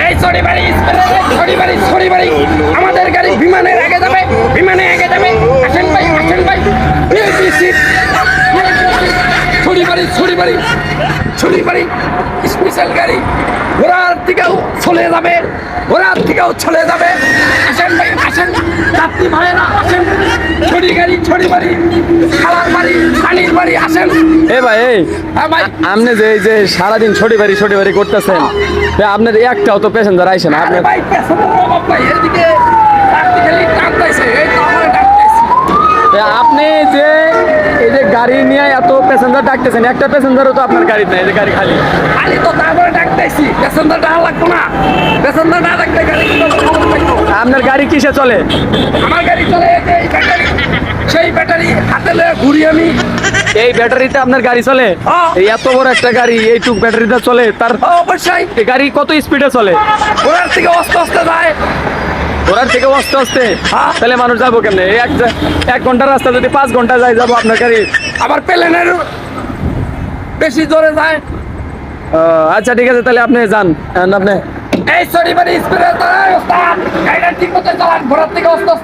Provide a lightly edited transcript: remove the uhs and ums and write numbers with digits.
এই ছড়িবাড়ি ছড়িবাড়ি আমাদের গাড়ি বিমানের আগে যাবে, বিমানে আগে যাবে। আসেন ভাই, আসেন ভাই। ছড়িবাড়ি স্পেশাল গাড়ি ঘোড়ার দিকেও চলে যাবে, ঘোড়ার দিকেও চলে যাবে। আসেন ভাই, আসেন যাত্রী ভাইয়েরা, আসেন। ছড়িবাড়ি খালার বাড়ি, পানির বাড়ি, আসেন। এ ভাই, এই হ্যাঁ ভাই, আপনি যে সারাদিন ছড়ি বাড়ি করতেছেন, আপনার একটাও তো প্যাসেঞ্জার আইসে না। আরে আপনার ভাই পেছনের অভাব ভাই, এদিকে যাত্রী খালি টানতেছে, এই তো আমার টানতেছে। আপনি যে এই যে গাড়ি নিয়ে এত প্যাসেঞ্জার ডাকতেছেন, একটা প্যাসেঞ্জারও তো আপনার গাড়ি নাই, এই যে গাড়ি খালি। খালি তো তারপরে ডাকতেছি, প্যাসেঞ্জার ডাকা লাগতো না। প্যাসেঞ্জার না ডাকলে গাড়ি কিন্তু খবর থাকতো। আপনার গাড়ি কিসে চলে? আমার গাড়ি চলে এই যে এই ব্যাটারি, সেই ব্যাটারি হাতে লয়ে ঘুরি আমি। এই ব্যাটারিতে আপনার গাড়ি চলে? হ্যাঁ। এই এত বড় একটা গাড়ি এইটুক ব্যাটারিতে চলে? তার অবশ্যই এই গাড়ি কত স্পিডে চলে? ঘোড়ার থেকে আস্তে আস্তে যায়। ঘোড়ার থেকে আস্তে আস্তে? হ্যাঁ। তাহলে মানুষ যাবো কেমনে? এই এক ঘন্টার রাস্তা যদি 5 ঘন্টা যায়, যাবো আপনার গাড়ি? আবার প্লেনের বেশি জোরে যায়। আচ্ছা ঠিক আছে, তাহলে আপনি যান। আপনি এই ছড়িবাড়ি স্পিডে চালায় ওস্তাদ, গাড়িটা ঠিক মতো চালান, ঘোড়ার থেকে আস্তে আস্তে।